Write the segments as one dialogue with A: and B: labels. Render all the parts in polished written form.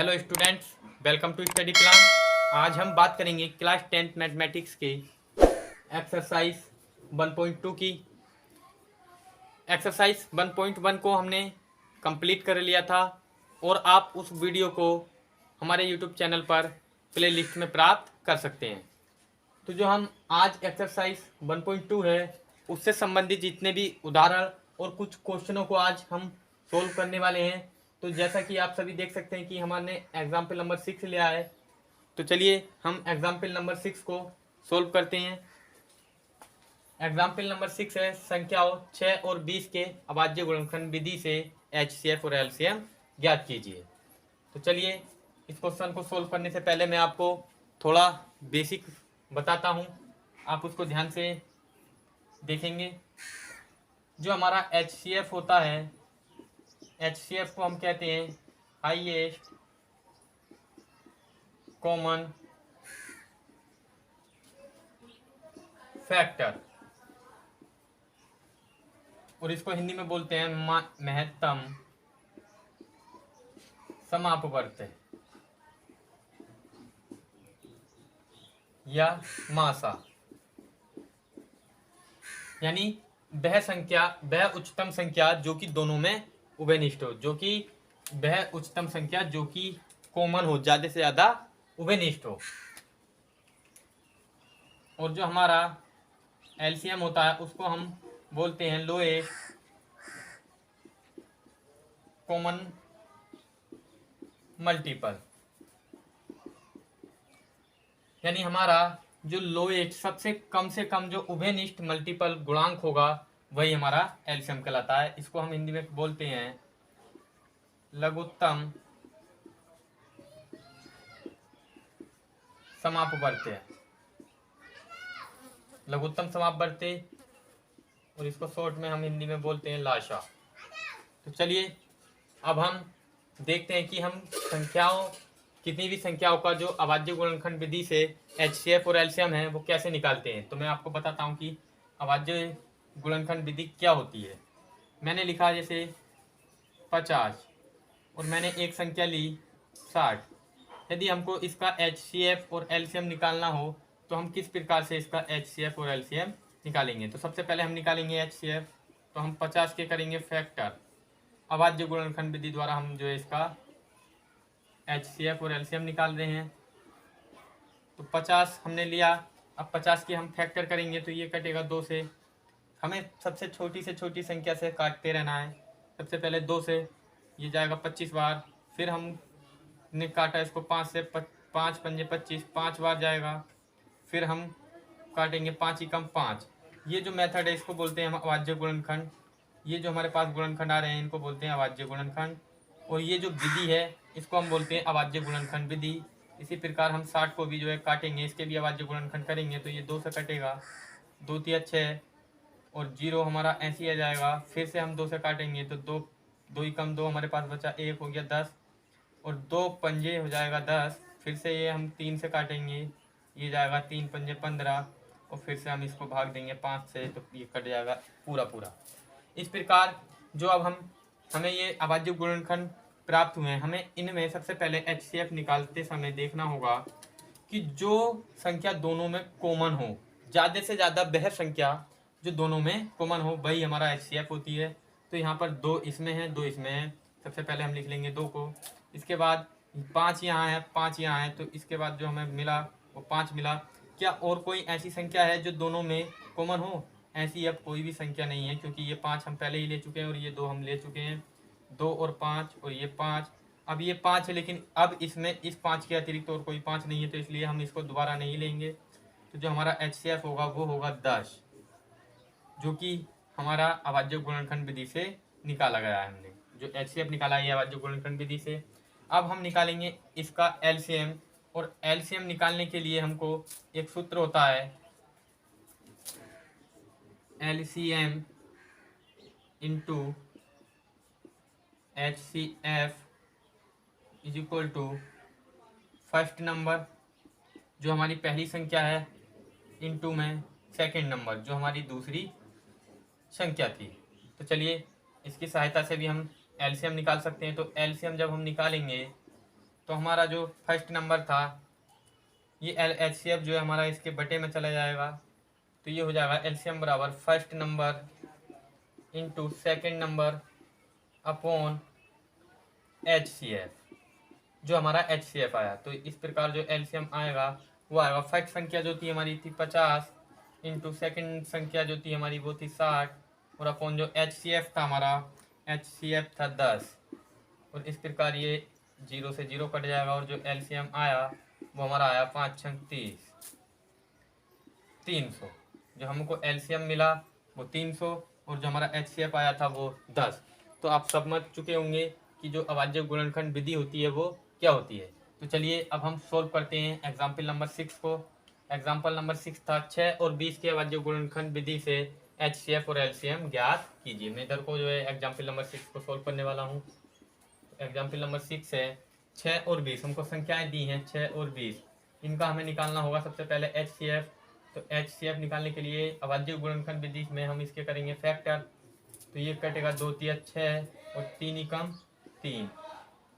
A: Hello students, welcome to study plan. आज हम बात करेंगे क्लास 10th मैथमेटिक्स के एक्सरसाइज 1.2 की। एक्सरसाइज 1.1 को हमने कंप्लीट कर लिया था और आप उस वीडियो को हमारे यूट्यूब चैनल पर प्ले लिस्ट में प्राप्त कर सकते हैं। तो जो हम आज एक्सरसाइज 1.2 है उससे संबंधित जितने भी उदाहरण और कुछ क्वेश्चनों को आज हम सोल्व करने वाले हैं। तो जैसा कि आप सभी देख सकते हैं कि हमारे एग्जाम्पल नंबर 6 लिया है। तो चलिए हम एग्जाम्पल नंबर 6 को सोल्व करते हैं। एग्जाम्पल नंबर 6 है संख्याओं 6 और 20 के अभाज्य गुणनखंड विधि से HCF और LCM ज्ञात कीजिए। तो चलिए इस क्वेश्चन को सोल्व करने से पहले मैं आपको थोड़ा बेसिक बताता हूँ, आप उसको ध्यान से देखेंगे। जो हमारा HCF होता है, HCF को हम कहते हैं हाईएस्ट कॉमन फैक्टर, और इसको हिंदी में बोलते हैं महत्तम समापवर्त या मासा। यानी वह उच्चतम संख्या जो कि दोनों में उभयनिष्ठ हो, वह उच्चतम संख्या जो कि कॉमन हो, ज्यादा से ज्यादा उभयनिष्ठ हो। और जो हमारा एलसीएम होता है उसको हम बोलते हैं लोएस्ट कॉमन मल्टीपल। यानी हमारा जो लोएस्ट सबसे कम जो उभयनिष्ठ मल्टीपल गुणांक होगा वही हमारा एलसीएम कहलाता है। इसको हम हिंदी में बोलते हैं लघुत्तम समापवर्त्य, लघुत्तम समापवर्त्य, और इसको शॉर्ट में हम हिंदी में बोलते हैं लाशा। तो चलिए अब हम देखते हैं कि हम कितनी भी संख्याओं का जो अभाज्य गुणनखंड विधि से HCF और LCM है वो कैसे निकालते हैं। तो मैं आपको बताता हूँ कि अभाज्य गुणनखंड विधि क्या होती है। मैंने लिखा जैसे 50 और मैंने एक संख्या ली 60। यदि हमको इसका HCF और LCM निकालना हो तो हम किस प्रकार से इसका HCF और LCM निकालेंगे। तो सबसे पहले हम निकालेंगे HCF, तो हम 50 के करेंगे फैक्टर। अभाज्य गुणनखंड विधि द्वारा हम जो है इसका HCF और LCM निकाल रहे हैं। तो 50 हमने लिया, अब 50 की हम फैक्टर करेंगे तो ये कटेगा 2 से। हमें सबसे छोटी से छोटी संख्या से काटते रहना है। सबसे पहले 2 से ये जाएगा 25 बार, फिर हमने काटा इसको 5 से, 5 पंजे 25, 5 बार जाएगा, फिर हम काटेंगे 5 एकम 5। ये जो मेथड है इसको बोलते हैं हम अभाज्य गुणनखंड। ये जो हमारे पास गुणनखंड आ रहे हैं इनको बोलते हैं अभाज्य गुणनखंड, और ये जो विधि है इसको हम बोलते हैं अभाज्य गुणनखंड विधि। इसी प्रकार हम 60 को भी जो है काटेंगे, इसके भी अभाज्य गुणनखंड करेंगे तो ये 2 से कटेगा, 2 तिया 6 और 0 हमारा ऐसे ही आ जाएगा। फिर से हम 2 से काटेंगे तो 2 एकम 2 हमारे पास बचा, 1 हो गया 10 और 2 पंजे हो जाएगा 10। फिर से ये हम 3 से काटेंगे, ये जाएगा 3 पंजे 15 और फिर से हम इसको भाग देंगे 5 से तो ये कट जाएगा पूरा। इस प्रकार जो अब हमें ये अभाज्य गुणनखंड प्राप्त हुए हैं, हमें इनमें सबसे पहले HCF निकालते समय देखना होगा कि जो संख्या दोनों में कॉमन हो, ज़्यादा से ज़्यादा वह संख्या जो दोनों में कॉमन हो वही हमारा HCF होती है। तो यहाँ पर 2 इसमें है, 2 इसमें है। सबसे पहले हम लिख लेंगे 2 को, इसके बाद 5 यहाँ है, 5 यहाँ है, तो इसके बाद जो हमें मिला वो 5 मिला। क्या और कोई ऐसी संख्या है जो दोनों में कॉमन हो? ऐसी अब कोई भी संख्या नहीं है, क्योंकि ये 5 हम पहले ही ले चुके हैं और ये 2 हम ले चुके हैं। 2 और 5 और ये 5, अब ये 5 है, लेकिन अब इसमें इस 5 के अतिरिक्त और कोई 5 नहीं है, तो इसलिए हम इसको दोबारा नहीं लेंगे। तो जो हमारा HCF होगा वो होगा 10, जो कि हमारा अभाज्य गुणनखंड विधि से निकाला गया है। हमने जो HCF निकाला है अभाज्य गुणनखंड विधि से। अब हम निकालेंगे इसका LCM, और LCM निकालने के लिए हमको एक सूत्र होता है LCM into HCF is equal to first number जो हमारी पहली संख्या है इंटू में सेकंड नंबर जो हमारी दूसरी संख्या थी। तो चलिए इसकी सहायता से भी हम LCM निकाल सकते हैं। तो LCM जब हम निकालेंगे तो हमारा जो फर्स्ट नंबर था ये HCF जो है हमारा इसके बटे में चला जाएगा, तो ये हो जाएगा एलसीएम बराबर first number into second number upon HCF, जो हमारा HCF आया। तो इस प्रकार जो एलसीएम आएगा वो आएगा, फर्स्ट संख्या जो थी हमारी थी 50 इंटू सेकेंड संख्या जो थी हमारी वो थी 60 और अपॉन जो HCF था हमारा, HCF था 10, और इस प्रकार ये 0 से 0 कट जाएगा और जो एलसीएम आया वो हमारा आया 5 छंग 30, 300। जो हमको एलसीएम मिला वो 300 और जो हमारा HCF आया था वो 10। तो आप समझ चुके होंगे कि जो अभाज्य गुणनखंड विधि होती है वो क्या होती है। तो चलिए अब हम सोल्व करते हैं एग्जाम्पल नंबर 6 को। एग्जाम्पल नंबर 6 था 6 और 20 के अभाज्य गुणनखंड विधि से HCF और LCM ज्ञात कीजिए। मैं इधर को जो है एग्जाम्पल नंबर 6 को सोल्व करने वाला हूँ। एग्जाम्पल नंबर 6 है 6 और 20, हमको संख्याएं दी हैं 6 और 20, इनका हमें निकालना होगा सबसे पहले HCF। तो HCF निकालने के लिए अभाज्य गुणनखंड विधि में हम इसके करेंगे फैक्टर। तो ये कटेगा 2 तिया 6 और 3 एकम 3।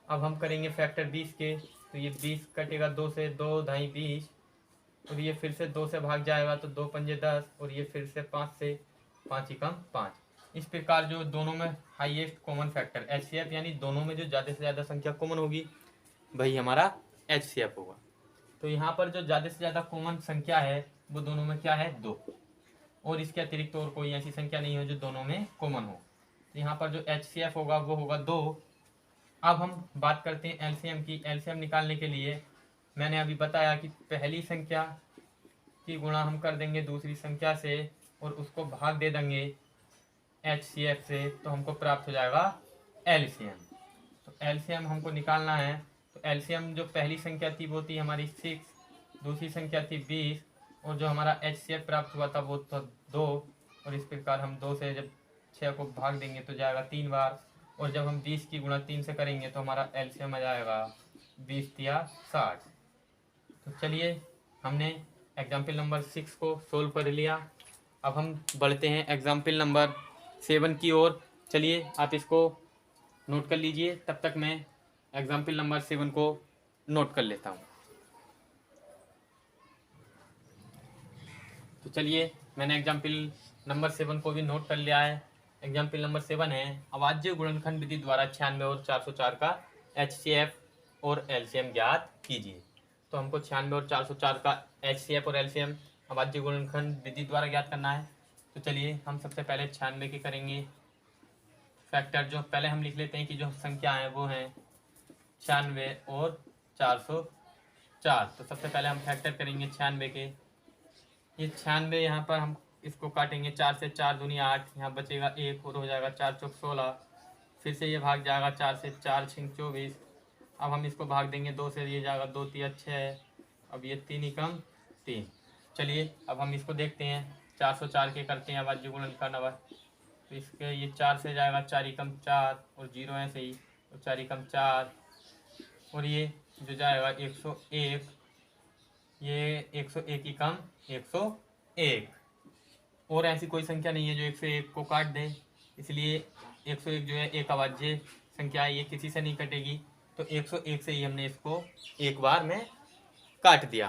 A: अब हम करेंगे फैक्टर 20 के, तो ये 20 कटेगा 2 से, 2 ढाई 20 और ये फिर से 2 से भाग जाएगा तो 2 पंजे 10 और ये फिर से 5 से, 5 एकम 5। इस प्रकार जो दोनों में हाईएस्ट कॉमन फैक्टर HCF यानी दोनों में जो ज़्यादा से ज़्यादा संख्या कॉमन होगी वही हमारा HCF होगा। तो यहाँ पर जो ज़्यादा से ज़्यादा कॉमन संख्या है वो दोनों में क्या है 2, और इसके अतिरिक्त और कोई ऐसी संख्या नहीं हो जो दोनों में कॉमन हो। तो यहाँ पर जो HCF होगा वो होगा 2। अब हम बात करते हैं LCM की। LCM निकालने के लिए मैंने अभी बताया कि पहली संख्या की गुणा हम कर देंगे दूसरी संख्या से और उसको भाग दे देंगे HCF से, तो हमको प्राप्त हो जाएगा LCM। तो LCM हमको निकालना है। तो LCM जो पहली संख्या थी वो थी हमारी 6, दूसरी संख्या थी 20 और जो हमारा HCF प्राप्त हुआ था वो था 2, और इस प्रकार हम 2 से जब 6 को भाग देंगे तो जाएगा 3 बार, और जब हम 20 की गुणा 3 से करेंगे तो हमारा LCM आ जाएगा 20 तिया 60। तो चलिए हमने एग्जाम्पल नंबर 6 को सोल्व कर लिया। अब हम बढ़ते हैं एग्जाम्पल नंबर 7 की ओर। चलिए आप इसको नोट कर लीजिए, तब तक मैं एग्जाम्पल नंबर 7 को नोट कर लेता हूँ। तो चलिए मैंने एग्जाम्पल नंबर 7 को भी नोट कर लिया है। एग्जाम्पल नंबर 7 है अभाज्य गुणनखंड विधि द्वारा 96 और 404 का HCF और LCM ज्ञात कीजिए। तो हमको 96 और 404 का HCF और LCM अभाज्य गुणनखंड विधि द्वारा ज्ञात करना है। तो चलिए हम सबसे पहले 96 की करेंगे फैक्टर। जो पहले हम लिख लेते हैं कि जो संख्या है वो है 96 और 404। तो सबसे पहले हम फैक्टर करेंगे 96 के। ये 96 यहाँ पर हम इसको काटेंगे 4 से, 4 दूनी 8, यहाँ बचेगा 1 और हो जाएगा 4 चौक 16, फिर से ये भाग जाएगा 4 से, 4 छिंग 24। अब हम इसको भाग देंगे 2 से, ये जाएगा 2 तिया 6, अब ये 3 एकम 3। चलिए अब हम इसको देखते हैं 404 के करते हैं अभाज्य गुणनखंड। अब तो इसके ये 4 से जाएगा 4 एकम 4 और 0 ऐसे ही, और 4 एकम 4 और ये जो जाएगा 101, ये 101 एकम 101, और ऐसी कोई संख्या नहीं है जो 101 को काट दे, इसलिए 101 जो है एक अभाज्य संख्या है, ये किसी से नहीं कटेगी। तो 101 से ही हमने इसको एक बार में काट दिया।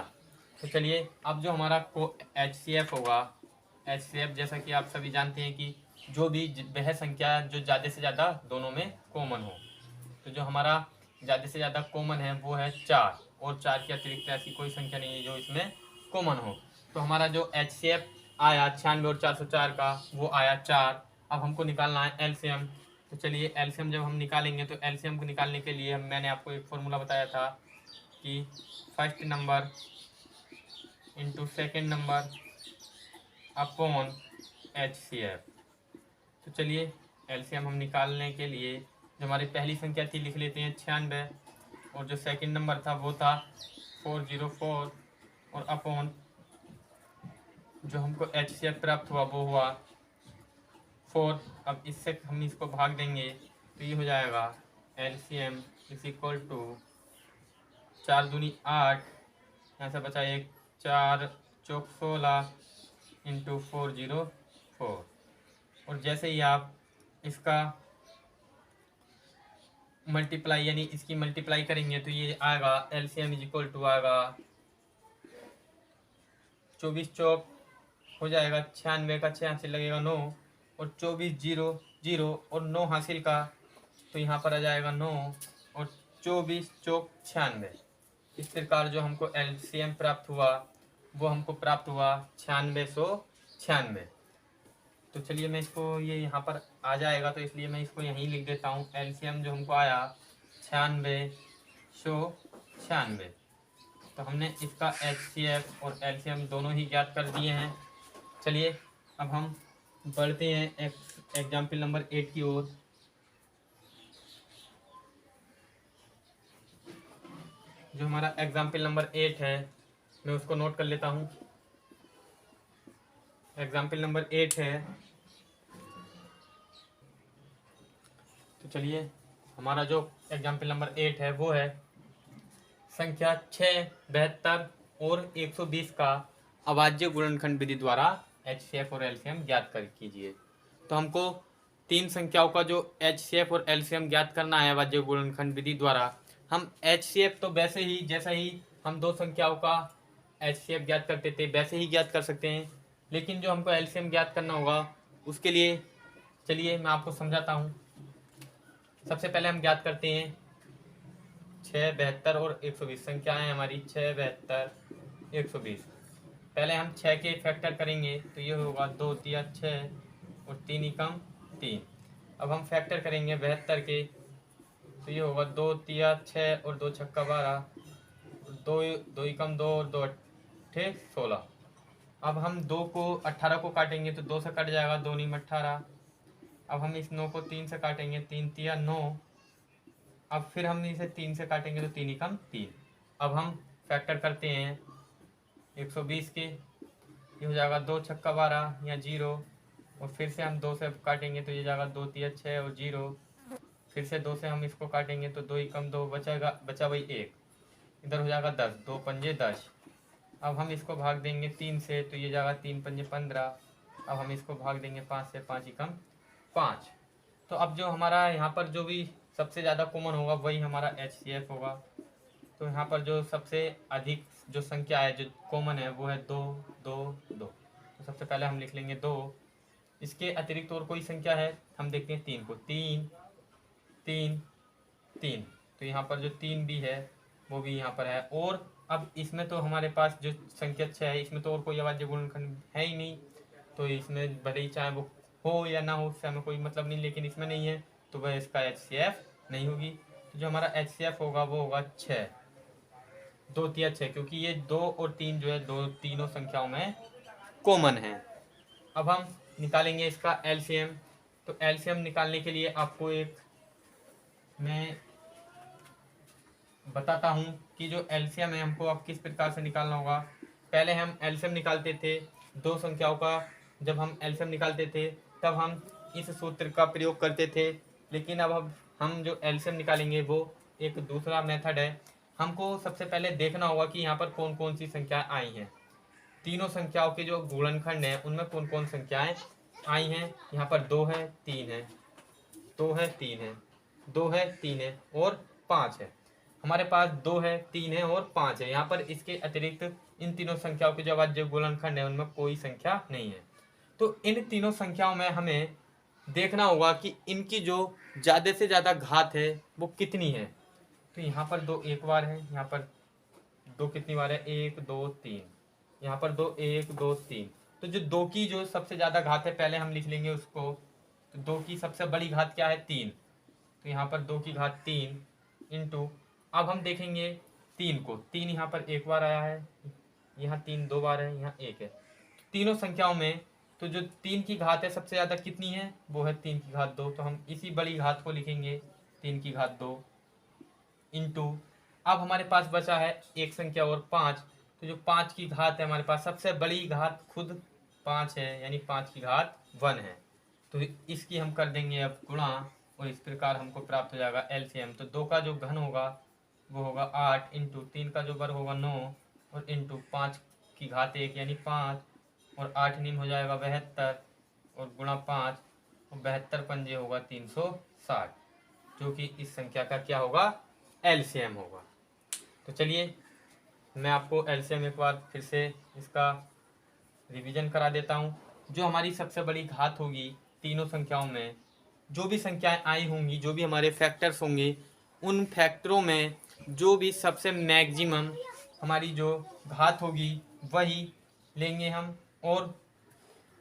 A: तो चलिए अब जो हमारा HCF होगा, HCF जैसा कि आप सभी जानते हैं कि जो भी वह संख्या जो ज़्यादा से ज़्यादा दोनों में कॉमन हो। तो जो हमारा ज़्यादा से ज़्यादा कॉमन है वो है 4, और 4 के अतिरिक्त ऐसी कोई संख्या नहीं है जो इसमें कॉमन हो। तो हमारा जो HCF आया 96 और 404 का वो आया 4। अब हमको निकालना है LCM। तो चलिए LCM जब हम निकालेंगे तो LCM को निकालने के लिए मैंने आपको एक फॉर्मूला बताया था कि first number into second number upon HCF। तो चलिए LCM हम निकालने के लिए जो हमारी पहली संख्या थी लिख लेते हैं 96, और जो सेकंड नंबर था वो था 404, और अपॉन जो हमको HCF प्राप्त हुआ वो हुआ 4। अब इससे हम इसको भाग देंगे तो ये हो जाएगा LCM इज इक्वल टू 4 दूनी 8, यहाँ से बचा 1, 4 चौक 16 इंटू 404। और जैसे ही आप इसका मल्टीप्लाई यानी इसकी मल्टीप्लाई करेंगे तो ये आएगा एलसीएम इज इक्वल टू आएगा 24 चौक हो जाएगा 96 का 6 हासिल लगेगा 9 और 24 जीरो जीरो और 9 हासिल का तो यहाँ पर आ जाएगा 9 और 24 चौक 96। इस प्रकार जो हमको एलसीएम प्राप्त हुआ वो हमको प्राप्त हुआ 9696। तो चलिए मैं इसको ये यहाँ पर आ जाएगा तो इसलिए मैं इसको यहीं लिख देता हूँ। एलसीएम जो हमको आया 9696। तो हमने इसका एचसीएफ और एलसीएम दोनों ही ज्ञात कर दिए हैं। चलिए अब हम बढ़ते हैं एग्जाम्पल नंबर 8 की ओर। जो हमारा एग्जाम्पल नंबर 8 है मैं उसको नोट कर लेता हूँ। एग्जाम्पल नंबर 8 है तो चलिए हमारा जो एग्जाम्पल नंबर 8 है वो है संख्या 6, 72 और 120 का अभाज्य गुणनखंड विधि द्वारा एचसीएफ और एलसीएम ज्ञात कर कीजिए। तो हमको तीन संख्याओं का जो एचसीएफ और एलसीएम ज्ञात करना है अभाज्य गुणनखंड विधि द्वारा। हम एचसीएफ तो वैसे ही जैसा ही हम दो संख्याओं का एचसीएफ ज्ञात करते थे वैसे ही ज्ञात कर सकते हैं, लेकिन जो हमको एलसीएम ज्ञात करना होगा उसके लिए चलिए मैं आपको समझाता हूँ। सबसे पहले हम ज्ञात करते हैं 6, 72 और 120 संख्याएं हमारी 6, 72, 120। पहले हम 6 के फैक्टर करेंगे तो ये होगा 2 तिया 6 और 3 एकम 3। अब हम फैक्टर करेंगे 72 के तो ये होगा 2 तिया 6 और 2 छक्का 12, 2 एकम 2 और 2 अट्ठे 16। अब हम 2 को 18 को काटेंगे तो 2 से कट जाएगा, 2 नीम 18। अब हम इस 9 को 3 से काटेंगे, 3 तिया 9। अब फिर हम इसे 3 से काटेंगे तो 3 एकम 3। अब हम फैक्टर करते हैं 120 के, ये हो जाएगा 2 छक्का 12 या 0 और फिर से हम 2 से काटेंगे तो ये जाएगा 2 तिया 6 और 0। फिर से 2 से हम इसको काटेंगे तो 2 एकम 2 बचा वही 1, इधर हो जाएगा 10, 2 पंजे 10। अब हम इसको भाग देंगे 3 से तो ये जाएगा 3 पंजे 15। अब हम इसको भाग देंगे 5 से, 5 एकम 5। तो अब जो हमारा यहाँ पर जो भी सबसे ज़्यादा कॉमन होगा वही हमारा एचसीएफ होगा। तो यहाँ पर जो सबसे अधिक जो संख्या है जो कॉमन है वो है 2, 2, 2। तो सबसे पहले हम लिख लेंगे 2। इसके अतिरिक्त और कोई संख्या है हम देखते हैं 3 को, 3, 3, 3। तो यहाँ पर जो 3 भी है वो भी यहाँ पर है। और अब इसमें तो हमारे पास जो संख्या 6 है इसमें तो और कोई अभाज्य गुणनखंड है ही नहीं, तो इसमें भले ही चाहे वो हो या ना हो उससे हमें कोई मतलब नहीं, लेकिन इसमें नहीं है तो वह इसका एचसीएफ नहीं होगी। तो जो हमारा एचसीएफ होगा वो होगा 6, 2 तिया 6, क्योंकि ये 2 और 3 जो है तीनों संख्याओं में कॉमन है। अब हम निकालेंगे इसका एलसीएम। तो एलसीएम निकालने के लिए आपको एक मैं बताता हूँ कि जो एलसीएम है हमको अब किस प्रकार से निकालना होगा। पहले हम एलसीएम निकालते थे दो संख्याओं का, जब हम एलसीएम निकालते थे तब हम इस सूत्र का प्रयोग करते थे, लेकिन अब हम जो एलसीएम निकालेंगे वो एक दूसरा मेथड है। हमको सबसे पहले देखना होगा कि यहाँ पर कौन कौन सी संख्याएं आई हैं। तीनों संख्याओं के जो गुणनखंड हैं उनमें कौन कौन संख्याएं आई हैं। यहाँ पर 2 है, 3 है, 2 है, 3 है, 2 है, 3 है और 5 है। हमारे पास 2 है, 3 है और 5 है। यहाँ पर इसके अतिरिक्त इन तीनों संख्याओं के जो अभाज्य गुणनखंड है उनमें कोई संख्या नहीं है। तो इन तीनों संख्याओं में हमें देखना होगा कि इनकी जो ज़्यादा से ज़्यादा घात है वो कितनी है। तो यहाँ पर 2 एक बार है, यहाँ पर 2 कितनी बार है, 1, 2, 3, यहाँ पर 2, 1, 2, 3। तो जो 2 की जो सबसे ज़्यादा घात है पहले हम लिख लेंगे उसको। तो 2 की सबसे बड़ी घात क्या है, 3। तो यहाँ पर 2 की घात 3 इंटू, अब हम देखेंगे 3 को। 3 यहाँ पर एक बार आया है, यहाँ 3 2 बार है, यहाँ 1 है। तीनों संख्याओं में तो जो 3 की घात है सबसे ज़्यादा कितनी है, वो है 3 की घात 2। तो हम इसी बड़ी घात को लिखेंगे 3 की घात 2 इंटू, अब हमारे पास बचा है एक संख्या और 5। तो जो 5 की घात है हमारे पास सबसे बड़ी घात खुद 5 है, यानी 5 की घात 1 है। तो इसकी हम कर देंगे अब गुणा और इस प्रकार हमको प्राप्त हो जाएगा एलसीएम। तो 2 का जो घन होगा वो होगा 8 इंटू 3 का जो वर्ग होगा 9 और इंटू 5 की घात 1 यानी 5 और 8 नीम हो जाएगा 72 और गुणा 5 और 72 पंजे होगा 360। जो कि इस संख्या का क्या होगा, एलसीएम होगा। तो चलिए मैं आपको एलसीएम एक बार फिर से इसका रिवीजन करा देता हूँ। जो हमारी सबसे बड़ी घात होगी तीनों संख्याओं में, जो भी संख्याएं आई होंगी, जो भी हमारे फैक्टर्स होंगे, उन फैक्टरों में जो भी सबसे मैक्सिमम हमारी जो घात होगी वही लेंगे हम, और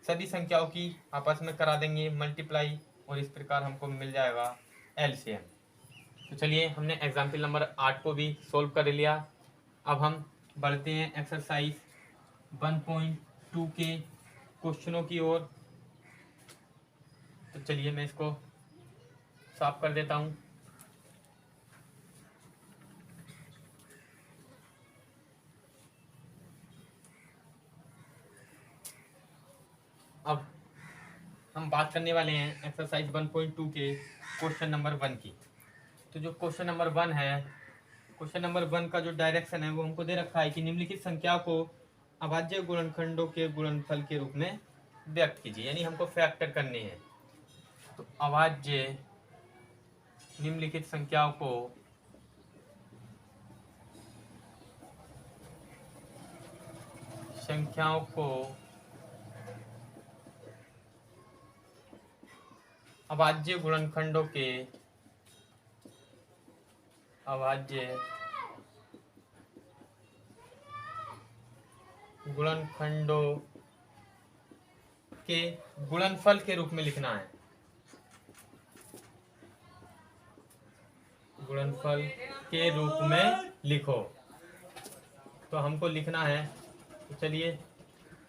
A: सभी संख्याओं की आपस में करा देंगे मल्टीप्लाई, और इस प्रकार हमको मिल जाएगा एलसीएम। तो चलिए हमने एग्जाम्पल नंबर 8 को भी सोल्व कर लिया। अब हम बढ़ते हैं एक्सरसाइज 1.2 के क्वेश्चनों की ओर। तो चलिए मैं इसको साफ कर देता हूँ। अब हम बात करने वाले हैं एक्सरसाइज 1.2 के क्वेश्चन नंबर 1 की। तो जो क्वेश्चन नंबर 1 है, क्वेश्चन नंबर 1 का जो डायरेक्शन है वो हमको दे रखा है कि निम्नलिखित संख्या को अभाज्य गुणनखंडों के गुणनफल के रूप में व्यक्त कीजिए, यानी हमको फैक्टर करने हैं। तो अभाज्य निम्नलिखित संख्याओं को अभाज्य गुणनखंडों के गुणनफल के रूप में लिखना है। गुणनफल के रूप में लिखो, तो हमको लिखना है। तो चलिए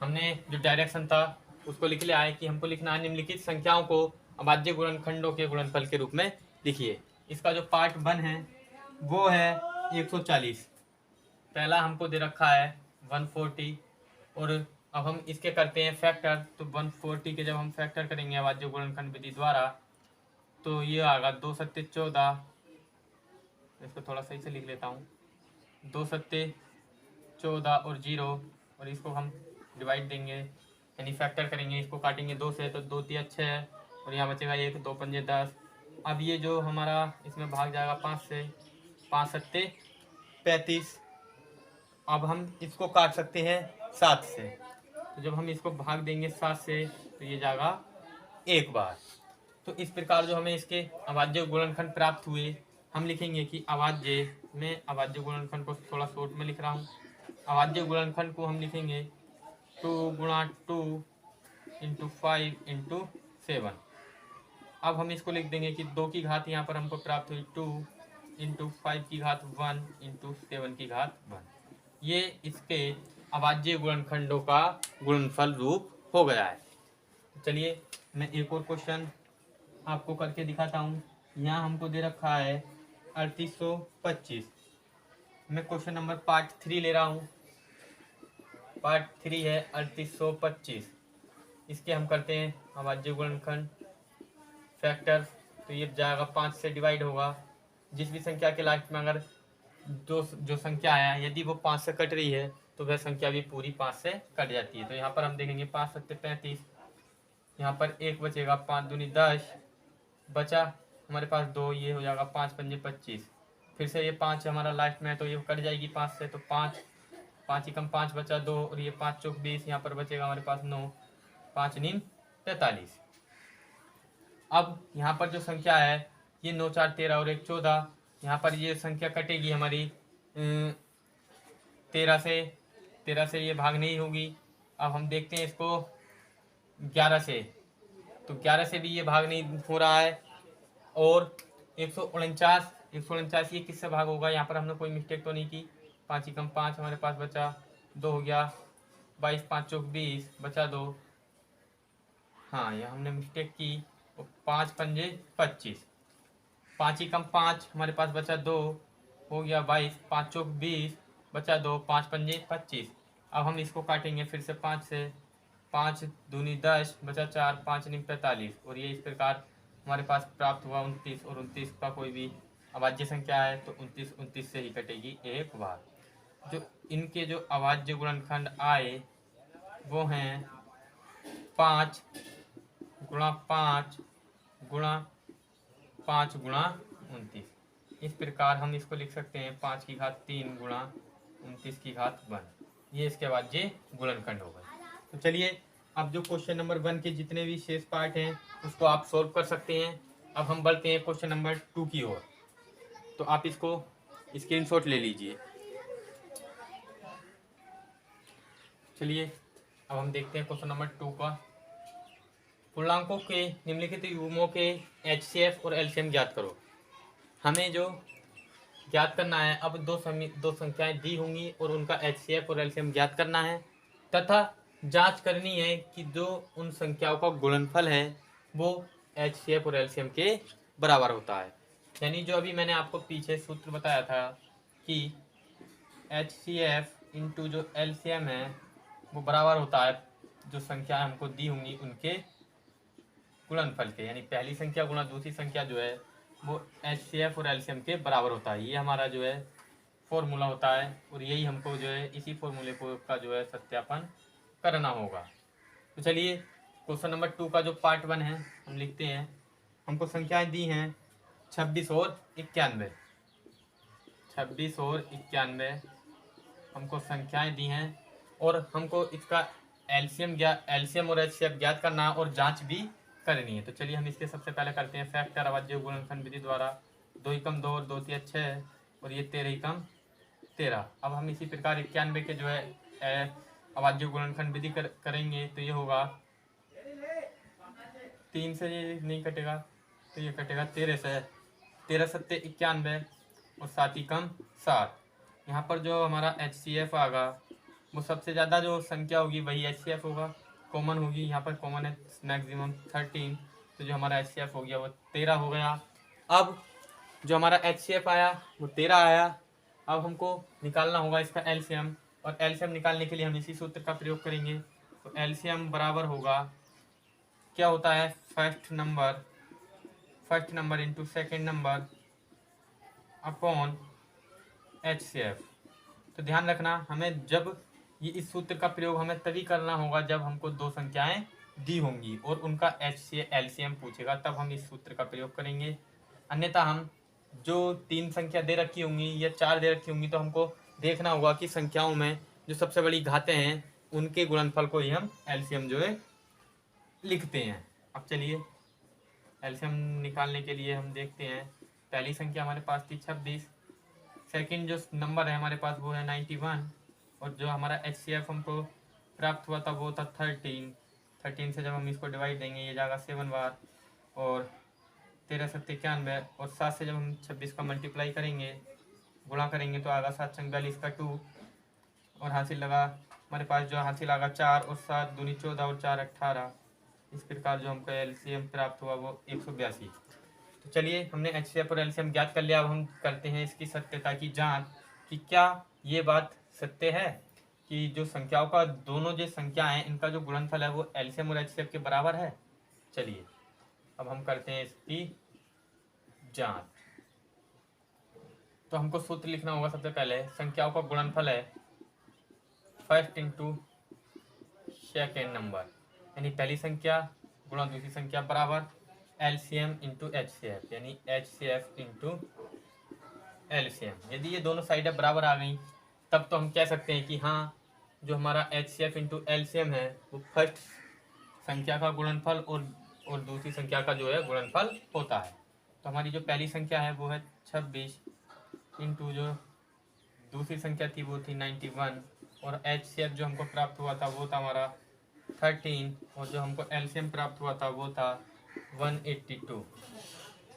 A: हमने जो डायरेक्शन था उसको लिख लिया है कि हमको लिखना है निम्नलिखित संख्याओं को अभाज्य गुणनखंडों के गुणनफल के रूप में लिखिए। इसका जो पार्ट 1 है वो है 140, पहला हमको दे रखा है 140, और अब हम इसके करते हैं फैक्टर। तो 140 के जब हम फैक्टर करेंगे अभाज्य गुणनखंड विधि द्वारा, तो ये आएगा 2 सत्ते 14, इसको थोड़ा सही से लिख लेता हूँ, 2 सत्ते 14 और 0, और इसको हम डिवाइड देंगे यानी फैक्टर करेंगे, इसको काटेंगे 2 से, तो 2 तिया 6 और यहाँ बचेगा 1, 2 पंजे 10। अब ये जो हमारा इसमें भाग जाएगा 5 से, 5 सत्ते 35। अब हम इसको काट सकते हैं 7 से, तो जब हम इसको भाग देंगे 7 से तो ये जाएगा 1 बार। तो इस प्रकार जो हमें इसके अभाज्य गुणनखंड प्राप्त हुए, हम लिखेंगे कि अभाज्य में अभाज्य गुणनखंड को थोड़ा शॉर्ट में लिख रहा हूँ। अभाज्य गुणनखंड को हम लिखेंगे 2 गुणा 2 इंटू 5 इंटू 7। अब हम इसको लिख देंगे कि 2 की घात यहाँ पर हमको प्राप्त हुई 2 इंटू 5 की घात 1 इंटू 7 की घात 1। ये इसके अभाज्य गुणनखंडों का गुणनफल रूप हो गया है। चलिए मैं एक और क्वेश्चन आपको करके दिखाता हूँ। यहाँ हमको दे रखा है 3825। मैं क्वेश्चन नंबर पार्ट 3 ले रहा हूँ। पार्ट 3 है 3825। इसके हम करते हैं अभाज्य गुणनखंड फैक्टर। तो ये जाएगा 5 से डिवाइड होगा। जिस भी संख्या के लास्ट में अगर जो संख्या है यदि वो 5 से कट रही है तो वह संख्या भी पूरी 5 से कट जाती है। तो यहाँ पर हम देखेंगे 5 सत्ते 35, यहाँ पर 1 बचेगा, 5 दूनी 10, बचा हमारे पास 2, ये हो जाएगा 5 पंजे 25। फिर से ये 5 हमारा लास्ट में है तो ये कट जाएगी 5 से, तो 5 5 ही कम 5 बचा 2, और ये 5 चौक 20, यहाँ पर बचेगा हमारे पास 9, 5 नीम 43। अब यहाँ पर जो संख्या है ये 9 4 13 और 1 14, यहाँ पर ये संख्या कटेगी हमारी 13 से ये भाग नहीं होगी। अब हम देखते हैं इसको 11 से, तो 11 से भी ये भाग नहीं हो रहा है। और 149 ये किससे भाग होगा, यहाँ पर हमने कोई मिस्टेक तो नहीं की। 5 ही कम 5 हमारे पास बचा, 2 हो गया, 22 5 चौक 20, बचा 2। हाँ यहाँ हमने मिस्टेक की, 5 पंजे 25, 5 ही कम 5 हमारे पास बचा 2, हो गया 22, 5 चौक 20, बचा 2, 5 पंजे 25। अब हम इसको काटेंगे फिर से 5 से, 5 दूनी 10, बचा 4, 5 नीम 45, और ये इस प्रकार हमारे पास प्राप्त हुआ 29। और 29 का कोई भी अभाज्य संख्या है तो 29 से ही कटेगी एक बार। जो इनके जो अभाज्य गुणनखंड आए वो हैं 5 गुणा 5 गुणा 5 गुणा 29। इस प्रकार हम इसको लिख सकते हैं 5 की घात 3 गुणा 29 की घात 1। ये इसके बाद ये गुणनखंड हो गए। तो चलिए अब जो क्वेश्चन नंबर 1 के जितने भी शेष पार्ट हैं उसको आप सोल्व कर सकते हैं। अब हम बढ़ते हैं क्वेश्चन नंबर 2 की ओर। तो आप इसको स्क्रीनशॉट ले लीजिए। चलिए अब हम देखते हैं क्वेश्चन नंबर 2 का। पूर्णांकों के निम्नलिखित युग्मों के HCF और LCM ज्ञात करो। हमें जो ज्ञात करना है, अब दो संख्याएं दी होंगी और उनका HCF और LCM ज्ञात करना है तथा जांच करनी है कि जो उन संख्याओं का गुणनफल है वो HCF और LCM के बराबर होता है। यानी जो अभी मैंने आपको पीछे सूत्र बताया था कि HCF इंटू जो LCM है वो बराबर होता है जो संख्या हमको दी होंगी उनके गुणनफल के, यानी पहली संख्या गुणा दूसरी संख्या जो है वो HCF और LCM के बराबर होता है। ये हमारा जो है फॉर्मूला होता है और यही हमको जो है इसी फॉर्मूले को का जो है सत्यापन करना होगा। तो चलिए क्वेश्चन नंबर 2 का जो पार्ट 1 है हम लिखते हैं। हमको संख्याएं दी हैं 26 और 91। 26 और 91 हमको संख्याएं दी हैं और हमको इसका LCM और HCF ज्ञात करना और जांच भी करनी है। तो चलिए हम इसके सबसे पहले करते हैं फैक्टर अवज्य गुणनखंड विधि द्वारा। 2 एकम 2 और 2 तिया 6 और ये 13 एकम 13। अब हम इसी प्रकार 91 के जो है अवज्य गुणनखंड विधि करेंगे तो ये होगा 3 से ये नहीं कटेगा तो ये कटेगा 13 से। 13 सत्ते 91 और 7 एकम 7। यहाँ पर जो हमारा HCF आगा वो सबसे ज़्यादा जो संख्या होगी वही HCF होगा, कॉमन होगी। यहाँ पर कॉमन है मैक्सिमम 13, तो जो हमारा HCF हो गया वो 13 हो गया। अब जो हमारा HCF आया वो 13 आया। अब हमको निकालना होगा इसका LCM और LCM निकालने के लिए हम इसी सूत्र का प्रयोग करेंगे। तो LCM बराबर होगा, क्या होता है, first number into second number upon HCF। तो ध्यान रखना हमें जब ये इस सूत्र का प्रयोग हमें तभी करना होगा जब हमको दो संख्याएं दी होंगी और उनका LCM पूछेगा, तब हम इस सूत्र का प्रयोग करेंगे। अन्यथा हम जो 3 संख्या दे रखी होंगी या 4 दे रखी होंगी तो हमको देखना होगा कि संख्याओं में जो सबसे बड़ी घातें हैं उनके गुणनफल को ही हम LCM जो है लिखते हैं। अब चलिए LCM निकालने के लिए हम देखते हैं। पहली संख्या हमारे पास थी 26, सेकंड जो नंबर है हमारे पास वो है 91 और जो हमारा HCF हमको प्राप्त हुआ था वो था 13 से जब हम इसको डिवाइड देंगे ये जाएगा 7 बार और 13 सत्ते 91 और 7 से जब हम 26 का मल्टीप्लाई करेंगे गुणा करेंगे तो आगा 7 चंग 42 का 2 और हासिल लगा हमारे पास जो हासिल आगा 4 और 7 दूनी 14 और 4 18। इस प्रकार जो हमको LCM प्राप्त हुआ वो 182। तो चलिए हमने HCF और LCM ज्ञात कर लिया। अब हम करते हैं इसकी सत्यता की जांच कि क्या ये बात सत्य है कि जो संख्याओं का दोनों जो संख्या है इनका जो गुणनफल है वो LCM और HCF के बराबर है। चलिए अब हम करते हैं इसकी जांच। तो हमको सूत्र लिखना होगा। सबसे पहले संख्याओं का गुणनफल है फर्स्ट इंटू सेकेंड नंबर, यानी पहली संख्या गुणा दूसरी संख्या बराबर LCM इंटू HCF, यानी HCF इंटू LCM। यदि ये दोनों साइडें बराबर आ गई तब तो हम कह सकते हैं कि हाँ जो हमारा HCF इंटू LCM है वो फर्स्ट संख्या का गुणनफल और दूसरी संख्या का जो है गुणनफल होता है। तो हमारी जो पहली संख्या है वो है 26 इंटू जो दूसरी संख्या थी वो थी 91 और HCF जो हमको प्राप्त हुआ था वो था हमारा 13 और जो हमको LCM प्राप्त हुआ था वो था 182।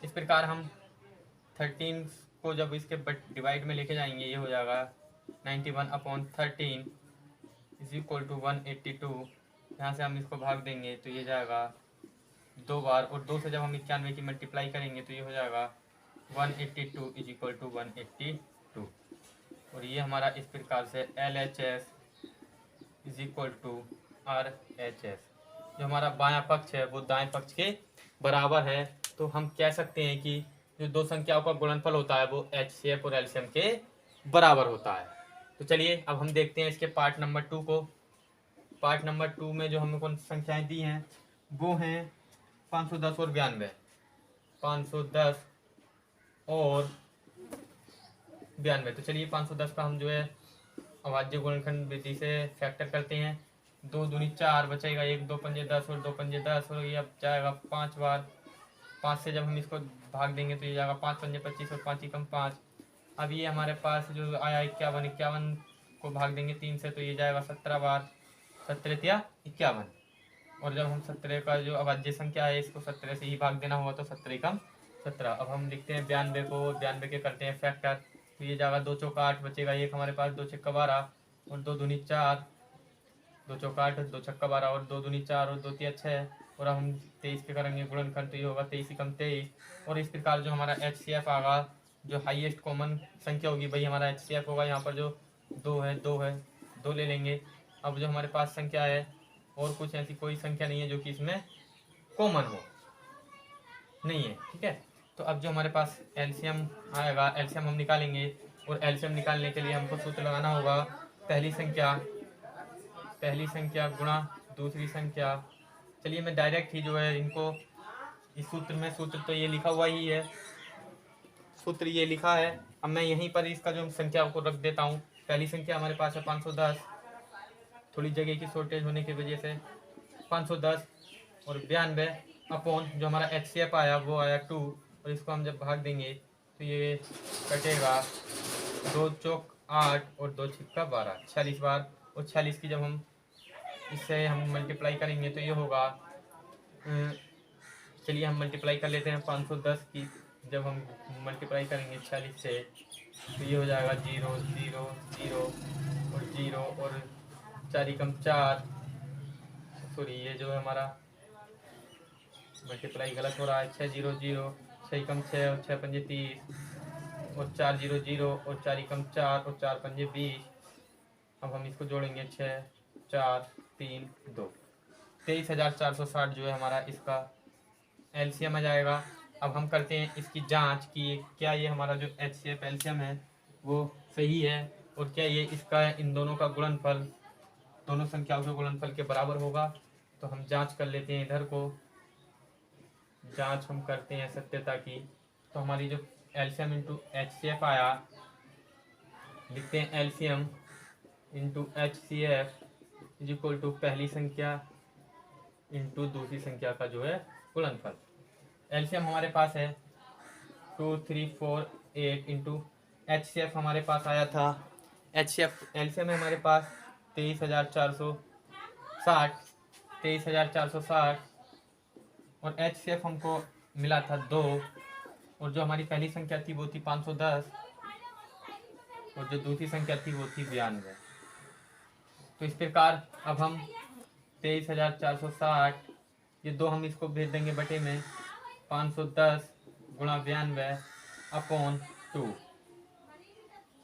A: इस प्रकार हम 13 को जब इसके डिवाइड में लेके जाएंगे ये हो जाएगा 91/13 इज इक्वल टू 182। यहाँ से हम इसको भाग देंगे तो ये जाएगा 2 बार और 2 से जब हम 91 की मल्टीप्लाई करेंगे तो ये हो जाएगा 182 इज इक्वल टू 182। और ये हमारा इस प्रकार से LHS is equal to RHS, जो हमारा बायां पक्ष है वो दाएं पक्ष के बराबर है। तो हम कह सकते हैं कि जो दो संख्याओं का गुणनफल होता है वो HCF और LCM के बराबर होता है। तो चलिए अब हम देखते हैं इसके पार्ट नंबर 2 को। पार्ट नंबर 2 में जो हमें कौन सी संख्याएं दी हैं वो हैं 510 और 92। 510 और 92। तो चलिए 510 का हम जो है अभाज्य गुणनखंड विधि से फैक्टर करते हैं। 2 दूनी 4 बचेगा, 1 2 पंजे 10 और 2 पंजे 10 और ये अब जाएगा 5 बार। 5 से जब हम इसको भाग देंगे तो ये जाएगा 5 पंजे 25 और 5 एकम 5। अब ये हमारे पास जो आया 51, 51 को भाग देंगे 3 से तो ये जाएगा 17 बार। 17 या 51। और जब हम 17 का जो अभाज्य संख्या है इसको 17 से ही भाग देना होगा तो 17 एकम 17। अब हम लिखते हैं 92 को, 92 के करते हैं फैक्टर। तो ये जाएगा 2 चौका 8 बचेगा, एक हमारे पास 2 छक्का 12 और 2 दूनी 4, 2 चौका 8 2 छक्का 12 और 2 दूनी 4 और 2 तिया 6। और अब हम 23 के करेंगे गुणनखंड तो ये होगा 23 एकम 23। और इस प्रकार जो हमारा HCF आगा, जो हाईएस्ट कॉमन संख्या होगी भाई हमारा HCF होगा। यहाँ पर जो 2 है 2 ले लेंगे। अब जो हमारे पास संख्या है और कुछ ऐसी कोई संख्या नहीं है जो कि इसमें कॉमन हो, नहीं है, ठीक है। तो अब जो हमारे पास एलसीएम आएगा, एलसीएम हम निकालेंगे। और एलसीएम निकालने के लिए हमको सूत्र लगाना होगा पहली संख्या गुणा दूसरी संख्या। चलिए मैं डायरेक्ट ही जो है इनको इस सूत्र में, सूत्र तो ये लिखा हुआ ही है, सूत्र ये लिखा है। अब मैं यहीं पर इसका जो संख्या को रख देता हूँ। पहली संख्या हमारे पास है 510, थोड़ी जगह की शॉर्टेज होने की वजह से 510 और 92 अपॉन जो हमारा HCF आया वो आया 2। और इसको हम जब भाग देंगे तो ये कटेगा 2 चौक 8 और 2 छिक्का 12, 46 बार। और 46 की जब हम इससे हम मल्टीप्लाई करेंगे तो ये होगा, चलिए हम मल्टीप्लाई कर लेते हैं 510 की जब हम मल्टीप्लाई करेंगे 46 से तो ये हो जाएगा 0 0 0 और 0 और 4 एकम 4। सॉरी ये जो है हमारा मल्टीप्लाई गलत हो रहा है। 6 0 0 6 एकम 6 और 6 पंजे 30 और 4 0 0 और 4 एकम 4 और 4 पंजे 20। अब हम इसको जोड़ेंगे 6 4 3 2, 23,460 जो है हमारा इसका एलसीएम आ जाएगा। अब हम करते हैं इसकी जांच कि क्या ये हमारा जो HCF एलसीएम है वो सही है और क्या ये इसका इन दोनों का गुणनफल, दोनों संख्याओं के गुणनफल के बराबर होगा। तो हम जांच कर लेते हैं, इधर को जांच हम करते हैं सत्यता की। तो हमारी जो एलसीएम इंटू HCF आया, लिखते हैं LCM into HCF is equal to पहली संख्या इंटू दूसरी संख्या का जो है गुणनफल। एलसीएम हमारे पास है 2 3 4 8 इंटू HCF हमारे पास आया था, HCF एलसीएम है हमारे पास 23,460 और HCF हमको मिला था 2। और जो हमारी पहली संख्या थी वो थी 510 और जो दूसरी संख्या थी वो थी 92। तो इस प्रकार अब हम 23,460 ये 2 हम इसको भेज देंगे बटे में 510 गुणा 92 अपॉन 2।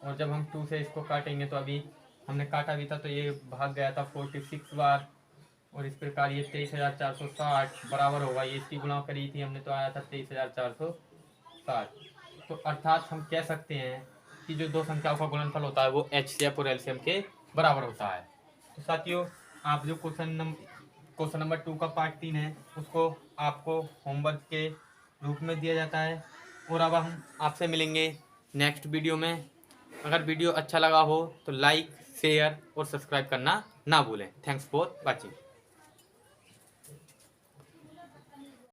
A: और जब हम 2 से इसको काटेंगे तो अभी हमने काटा भी था तो ये भाग गया था 46 बार। और इस प्रकार ये 23,460 बराबर होगा, ये इसकी गुणा करी थी हमने तो आया था 23,460। तो अर्थात हम कह सकते हैं कि जो 2 संख्याओं का गुणनफल होता है वो HCF और LCM के बराबर होता है। तो साथियों आप जो क्वेश्चन नंबर 2 का पार्ट 3 है उसको आपको होमवर्क के रूप में दिया जाता है। और अब हम आपसे मिलेंगे नेक्स्ट वीडियो में। अगर वीडियो अच्छा लगा हो तो लाइक शेयर और सब्सक्राइब करना ना भूलें। Thanks for watching.